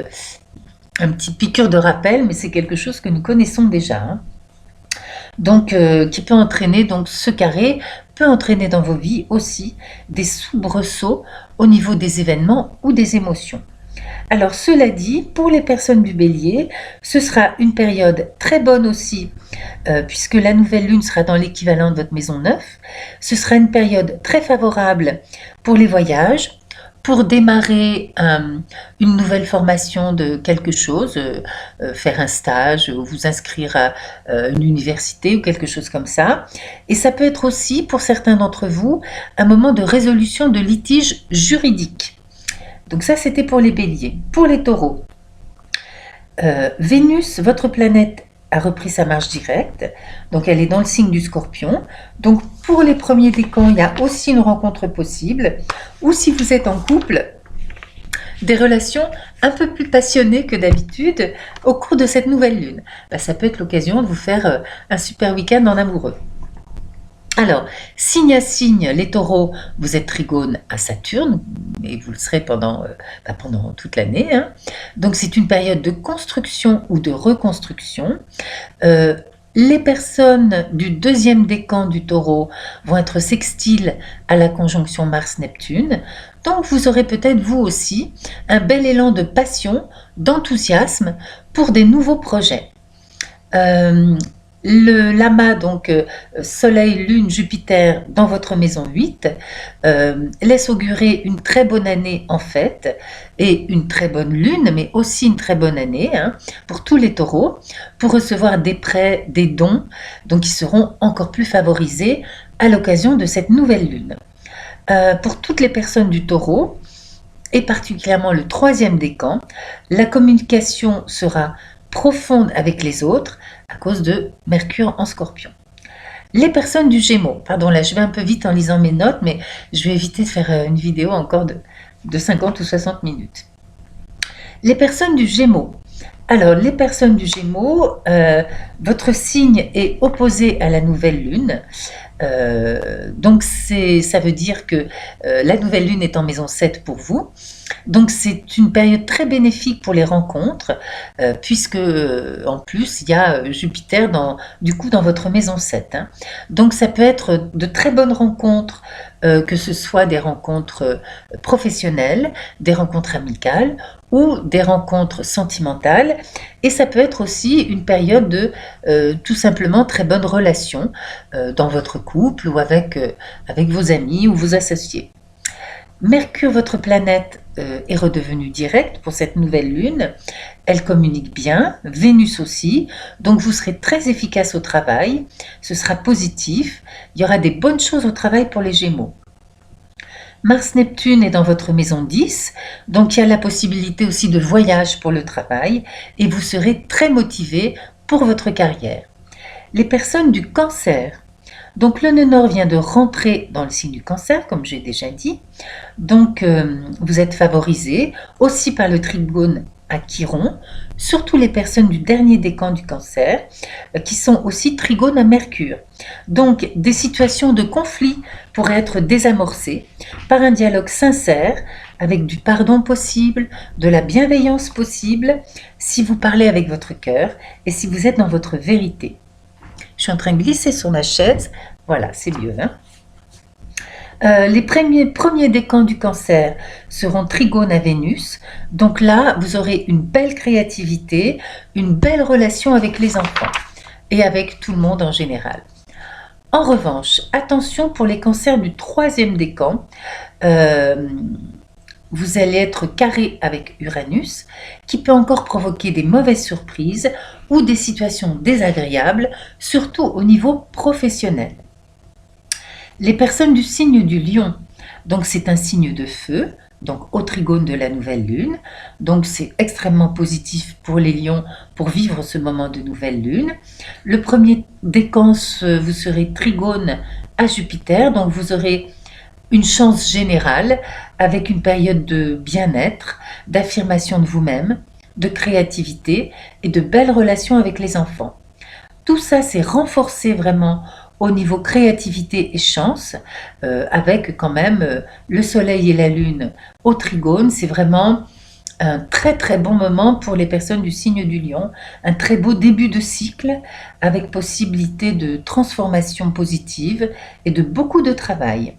piqûre de rappel, mais c'est quelque chose que nous connaissons déjà, hein. Donc, qui peut entraîner, donc ce carré peut entraîner dans vos vies aussi des soubresauts au niveau des événements ou des émotions. Alors, cela dit, pour les personnes du Bélier, ce sera une période très bonne aussi, puisque la nouvelle lune sera dans l'équivalent de votre maison 9. Ce sera une période très favorable pour les voyages, pour démarrer une nouvelle formation de quelque chose, faire un stage ou vous inscrire à une université ou quelque chose comme ça. Et ça peut être aussi, pour certains d'entre vous, un moment de résolution de litiges juridiques. Donc ça, c'était pour les béliers. Pour les taureaux, Vénus, votre planète, a repris sa marche directe, donc elle est dans le signe du Scorpion. Donc pour les premiers décans, il y a aussi une rencontre possible, ou si vous êtes en couple, des relations un peu plus passionnées que d'habitude au cours de cette nouvelle lune. Ça peut être l'occasion de vous faire un super week-end en amoureux. Alors, signe à signe, les taureaux, vous êtes trigone à Saturne, et vous le serez pendant toute l'année, hein. Donc c'est une période de construction ou de reconstruction. Les personnes du deuxième décan du taureau vont être sextiles à la conjonction Mars-Neptune. Donc vous aurez peut-être vous aussi un bel élan de passion, d'enthousiasme pour des nouveaux projets. Le l'amas, donc Soleil, Lune, Jupiter dans votre maison 8 laisse augurer une très bonne année en fait, et une très bonne lune, mais aussi une très bonne année, hein, pour tous les taureaux, pour recevoir des prêts, des dons, donc qui seront encore plus favorisés à l'occasion de cette nouvelle lune. Pour toutes les personnes du taureau, et particulièrement le troisième décan, la communication sera profonde avec les autres à cause de Mercure en Scorpion. Les personnes du Gémeaux, pardon, là je vais un peu vite en lisant mes notes, mais je vais éviter de faire une vidéo encore de 50 ou 60 minutes. Les personnes du Gémeaux. Alors, les personnes du Gémeaux, votre signe est opposé à la nouvelle lune. Donc, ça veut dire que la nouvelle lune est en maison 7 pour vous. Donc, c'est une période très bénéfique pour les rencontres, puisque en plus, il y a Jupiter dans votre maison 7, hein. Donc, ça peut être de très bonnes rencontres, que ce soit des rencontres professionnelles, des rencontres amicales ou des rencontres sentimentales. Et ça peut être aussi une période de tout simplement très bonnes relations dans votre couple ou avec vos amis ou vos associés. Mercure, votre planète, est redevenue directe pour cette nouvelle lune. Elle communique bien, Vénus aussi, donc vous serez très efficace au travail, ce sera positif, il y aura des bonnes choses au travail pour les Gémeaux. Mars-Neptune est dans votre maison 10, donc il y a la possibilité aussi de voyage pour le travail et vous serez très motivé pour votre carrière. Les personnes du Cancer, donc le nœud nord vient de rentrer dans le signe du Cancer, comme j'ai déjà dit, donc vous êtes favorisé aussi par le trigone à Chiron, surtout les personnes du dernier décan du Cancer, qui sont aussi trigones à Mercure. Donc des situations de conflit pourraient être désamorcées par un dialogue sincère, avec du pardon possible, de la bienveillance possible, si vous parlez avec votre cœur et si vous êtes dans votre vérité. Je suis en train de glisser sur ma chaise, voilà, c'est mieux, hein. Les premiers décans du Cancer seront trigones à Vénus, donc là vous aurez une belle créativité, une belle relation avec les enfants et avec tout le monde en général. En revanche, attention pour les cancers du troisième décan, euh, vous allez être carré avec Uranus, qui peut encore provoquer des mauvaises surprises ou des situations désagréables, surtout au niveau professionnel. Les personnes du signe du Lion, donc c'est un signe de feu, donc au trigone de la nouvelle lune, donc c'est extrêmement positif pour les lions pour vivre ce moment de nouvelle lune. Le premier décan, vous serez trigone à Jupiter, donc vous aurez une chance générale avec une période de bien-être, d'affirmation de vous-même, de créativité et de belles relations avec les enfants. Tout ça, c'est renforcé vraiment au niveau créativité et chance, avec quand même le soleil et la lune au trigone. C'est vraiment un très très bon moment pour les personnes du signe du lion, un très beau début de cycle avec possibilité de transformation positive et de beaucoup de travail.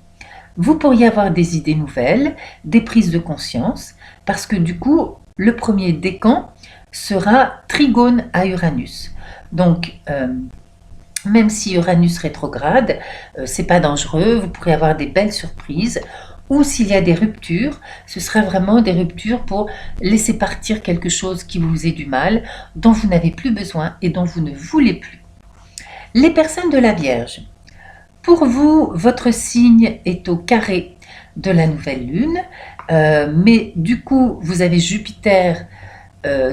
Vous pourriez avoir des idées nouvelles, des prises de conscience, parce que du coup, le premier décan sera trigone à Uranus. Donc, même si Uranus rétrograde, c'est pas dangereux, vous pourrez avoir des belles surprises. Ou s'il y a des ruptures, ce sera vraiment des ruptures pour laisser partir quelque chose qui vous faisait du mal, dont vous n'avez plus besoin et dont vous ne voulez plus. Les personnes de la Vierge. Pour vous, votre signe est au carré de la nouvelle lune, mais du coup, vous avez Jupiter,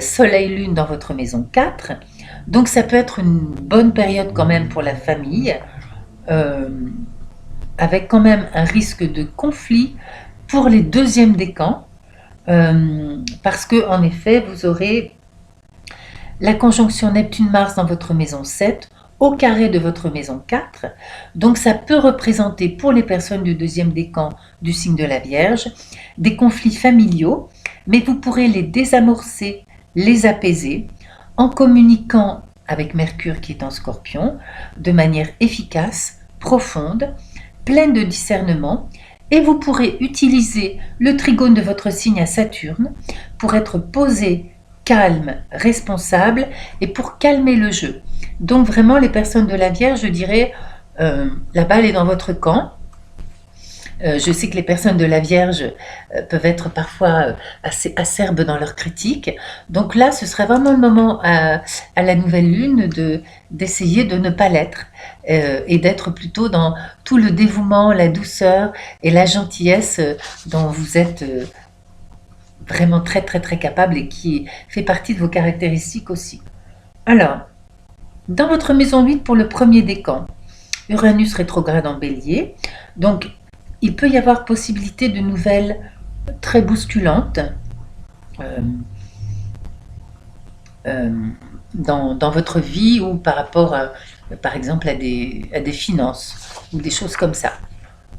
Soleil-Lune dans votre maison 4. Donc ça peut être une bonne période quand même pour la famille, euh, avec quand même un risque de conflit pour les deuxièmes décans, parce que en effet, vous aurez la conjonction Neptune-Mars dans votre maison 7 au carré de votre maison 4. Donc ça peut représenter pour les personnes du deuxième décan du signe de la Vierge des conflits familiaux, mais vous pourrez les désamorcer, les apaiser en communiquant avec Mercure qui est en Scorpion de manière efficace, profonde, pleine de discernement, et vous pourrez utiliser le trigone de votre signe à Saturne pour être posé, calme, responsable et pour calmer le jeu. Donc vraiment les personnes de la Vierge, je dirais, la balle est dans votre camp. Je sais que les personnes de la Vierge peuvent être parfois assez acerbes dans leurs critiques. Donc là, ce serait vraiment le moment à la nouvelle lune d'essayer de ne pas l'être et d'être plutôt dans tout le dévouement, la douceur et la gentillesse dont vous êtes vraiment très très très capable et qui fait partie de vos caractéristiques aussi. Alors, dans votre maison 8 pour le premier décan, Uranus rétrograde en Bélier, donc il peut y avoir possibilité de nouvelles très bousculantes dans votre vie ou par rapport, par exemple, à des finances ou des choses comme ça.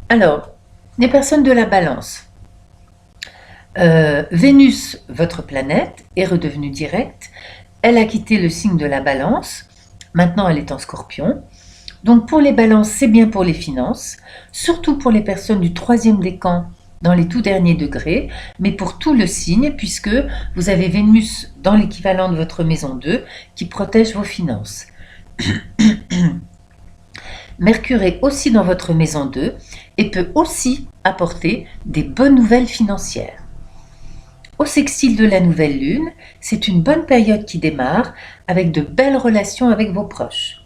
Alors, les personnes de la Balance. Vénus, votre planète, est redevenue directe. Elle a quitté le signe de la Balance. Maintenant, elle est en Scorpion. Donc pour les balances, c'est bien pour les finances, surtout pour les personnes du troisième décan dans les tout derniers degrés, mais pour tout le signe, puisque vous avez Vénus dans l'équivalent de votre maison 2 qui protège vos finances. Mercure est aussi dans votre maison 2 et peut aussi apporter des bonnes nouvelles financières. Au sextile de la nouvelle lune, c'est une bonne période qui démarre avec de belles relations avec vos proches.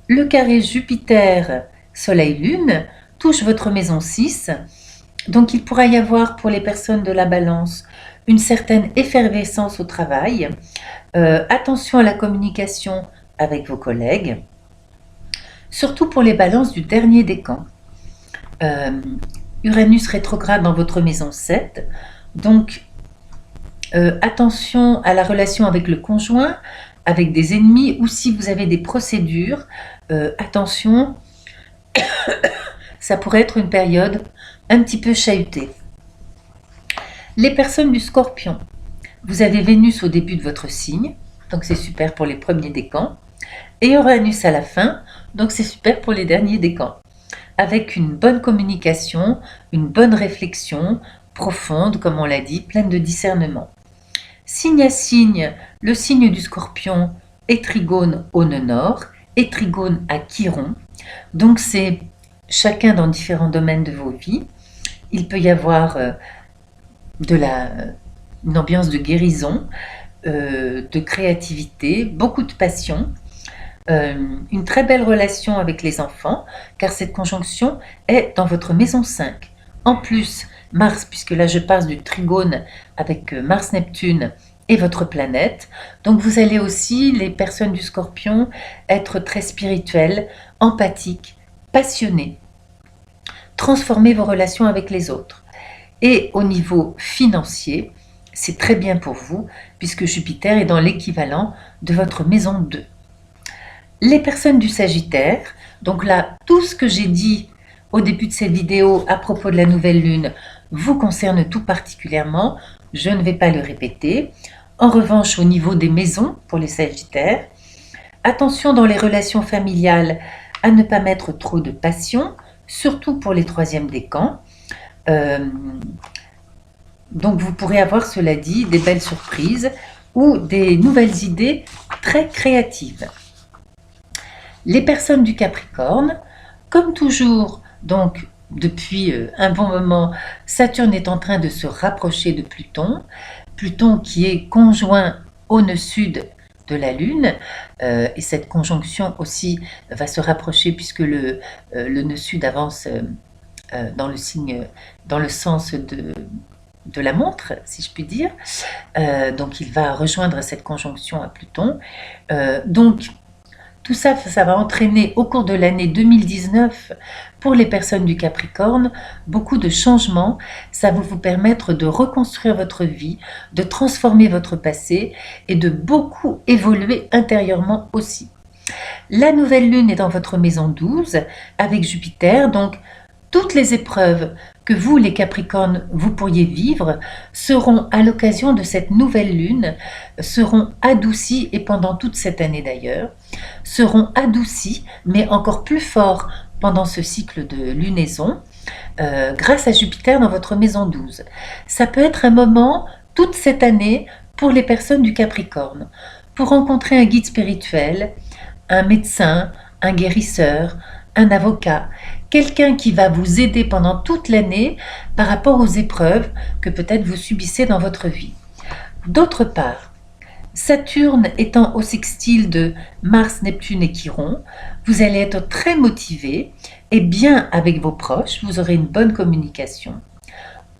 Le carré Jupiter-Soleil-Lune touche votre maison 6, donc il pourra y avoir pour les personnes de la Balance une certaine effervescence au travail. Attention à la communication avec vos collègues, surtout pour les Balances du dernier décan. Uranus rétrograde dans votre maison 7, donc attention à la relation avec le conjoint, avec des ennemis ou si vous avez des procédures, attention, ça pourrait être une période un petit peu chahutée. Les personnes du Scorpion, vous avez Vénus au début de votre signe, donc c'est super pour les premiers décans, et Uranus à la fin, donc c'est super pour les derniers décans, avec une bonne communication, une bonne réflexion profonde, comme on l'a dit, pleine de discernement. Signe à signe, le signe du Scorpion est trigone au nœud nord et trigone à Chiron. Donc c'est chacun dans différents domaines de vos vies. Il peut y avoir une ambiance de guérison, de créativité, beaucoup de passion, une très belle relation avec les enfants, car cette conjonction est dans votre maison 5. En plus, Mars, puisque là je passe du trigone avec Mars-Neptune et votre planète, donc vous allez aussi, les personnes du Scorpion, être très spirituelles, empathiques, passionnées, transformer vos relations avec les autres. Et au niveau financier, c'est très bien pour vous, puisque Jupiter est dans l'équivalent de votre maison 2. Les personnes du Sagittaire, donc là, tout ce que j'ai dit au début de cette vidéo à propos de la nouvelle lune vous concerne tout particulièrement, je ne vais pas le répéter. En revanche, au niveau des maisons, pour les Sagittaires, attention dans les relations familiales à ne pas mettre trop de passion, surtout pour les troisièmes décans. Donc vous pourrez avoir, cela dit, des belles surprises ou des nouvelles idées très créatives. Les personnes du Capricorne, comme toujours, donc depuis un bon moment, Saturne est en train de se rapprocher de Pluton. Pluton qui est conjoint au nœud sud de la Lune, et cette conjonction aussi va se rapprocher puisque le nœud sud avance dans le sens de la montre, si je puis dire. Donc il va rejoindre cette conjonction à Pluton. Donc tout ça, ça va entraîner au cours de l'année 2019 pour les personnes du Capricorne beaucoup de changements. Ça va vous permettre de reconstruire votre vie, de transformer votre passé et de beaucoup évoluer intérieurement aussi. La nouvelle lune est dans votre maison 12 avec Jupiter, donc toutes les épreuves que vous, les Capricornes, vous pourriez vivre seront à l'occasion de cette nouvelle lune, seront adoucies, et pendant toute cette année d'ailleurs, seront adoucies, mais encore plus fort pendant ce cycle de lunaison, grâce à Jupiter dans votre maison 12. Ça peut être un moment, toute cette année, pour les personnes du Capricorne, pour rencontrer un guide spirituel, un médecin, un guérisseur, un avocat, quelqu'un qui va vous aider pendant toute l'année par rapport aux épreuves que peut-être vous subissez dans votre vie. D'autre part, Saturne étant au sextile de Mars, Neptune et Chiron, vous allez être très motivé et bien avec vos proches, vous aurez une bonne communication.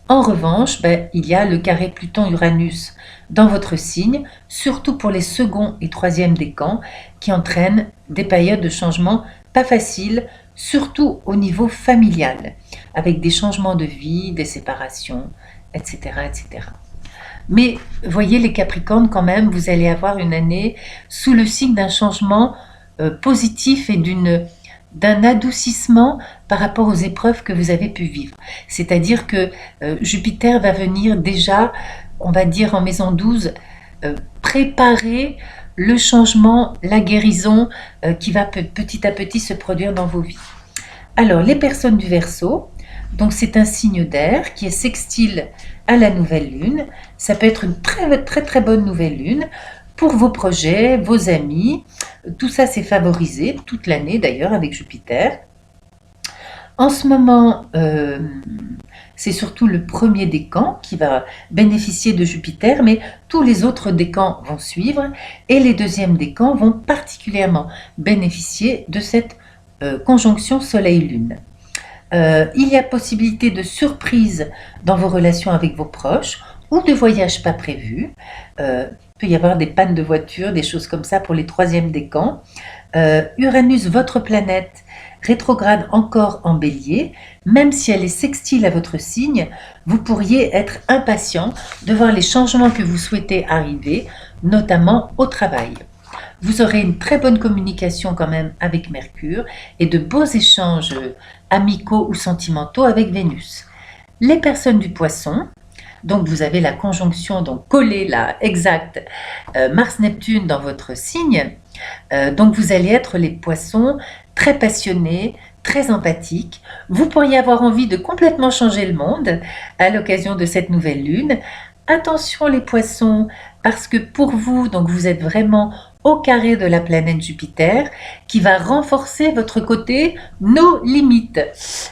En revanche, il y a le carré Pluton-Uranus dans votre signe, surtout pour les seconds et troisièmes décans, qui entraînent des périodes de changement pas faciles, surtout au niveau familial, avec des changements de vie, des séparations, etc. etc. Mais voyez les Capricornes, quand même, vous allez avoir une année sous le signe d'un changement positif et d'un adoucissement par rapport aux épreuves que vous avez pu vivre. C'est-à-dire que Jupiter va venir déjà, on va dire en maison 12, préparer le changement, la guérison qui va petit à petit se produire dans vos vies. Alors, les personnes du Verseau, donc c'est un signe d'air qui est sextile à la nouvelle lune. Ça peut être une très très très bonne nouvelle lune pour vos projets, vos amis. Tout ça c'est favorisé toute l'année d'ailleurs avec Jupiter. En ce moment, c'est surtout le premier décan qui va bénéficier de Jupiter, mais tous les autres décans vont suivre et les deuxièmes décans vont particulièrement bénéficier de cette conjonction Soleil-Lune. Il y a possibilité de surprises dans vos relations avec vos proches ou de voyages pas prévus. Il peut y avoir des pannes de voiture, des choses comme ça pour les troisièmes décans. Uranus, votre planète, rétrograde encore en Bélier, même si elle est sextile à votre signe, vous pourriez être impatient de voir les changements que vous souhaitez arriver, notamment au travail. Vous aurez une très bonne communication quand même avec Mercure et de beaux échanges amicaux ou sentimentaux avec Vénus. Les personnes du Poisson, donc vous avez la conjonction donc collée là, exacte, Mars-Neptune dans votre signe, donc vous allez être les Poissons très passionnés, très empathiques. Vous pourriez avoir envie de complètement changer le monde à l'occasion de cette nouvelle lune. Attention les Poissons, parce que pour vous, donc vous êtes vraiment au carré de la planète Jupiter qui va renforcer votre côté nos limites.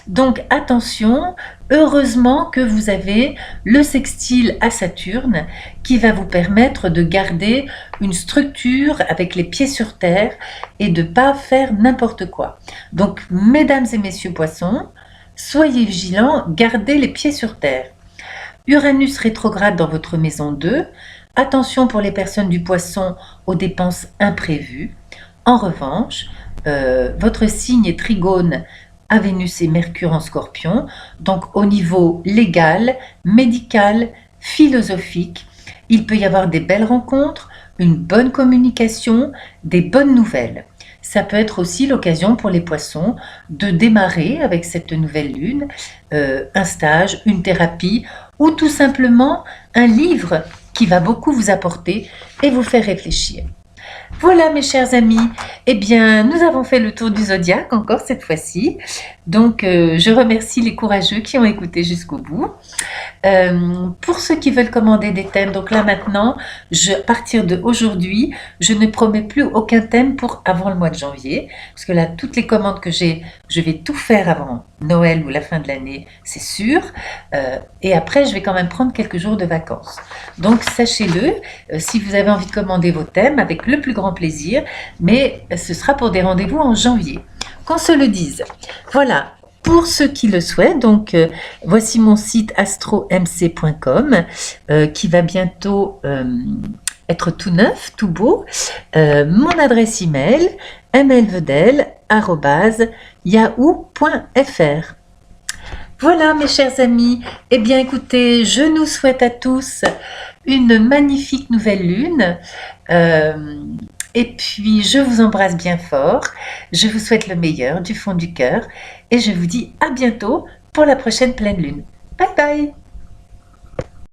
Donc attention, heureusement que vous avez le sextile à Saturne qui va vous permettre de garder une structure avec les pieds sur terre et de ne pas faire n'importe quoi. Donc mesdames et messieurs poissons, soyez vigilants, gardez les pieds sur terre. Uranus rétrograde dans votre maison 2. Attention pour les personnes du poisson aux dépenses imprévues. En revanche, votre signe est trigone à Vénus et Mercure en Scorpion. Donc au niveau légal, médical, philosophique, il peut y avoir des belles rencontres, une bonne communication, des bonnes nouvelles. Ça peut être aussi l'occasion pour les poissons de démarrer avec cette nouvelle lune un stage, une thérapie ou tout simplement un livre qui va beaucoup vous apporter et vous faire réfléchir. Voilà mes chers amis, eh bien nous avons fait le tour du zodiaque encore cette fois-ci. Donc je remercie les courageux qui ont écouté jusqu'au bout. Pour ceux qui veulent commander des thèmes, donc là maintenant, à partir d'aujourd'hui, je ne promets plus aucun thème pour avant le mois de janvier, parce que là, toutes les commandes que j'ai, je vais tout faire avant Noël ou la fin de l'année, c'est sûr. Et après, je vais quand même prendre quelques jours de vacances. Donc sachez-le, si vous avez envie de commander vos thèmes, avec le plus grand plaisir, mais ce sera pour des rendez-vous en janvier. Qu'on se le dise. Voilà. Pour ceux qui le souhaitent, donc voici mon site astromc.com qui va bientôt être tout neuf, tout beau. Mon adresse email mlvedel@yahoo.fr. Voilà mes chers amis, eh bien écoutez, je nous souhaite à tous une magnifique nouvelle lune. Et puis, je vous embrasse bien fort, je vous souhaite le meilleur du fond du cœur et je vous dis à bientôt pour la prochaine pleine lune. Bye bye!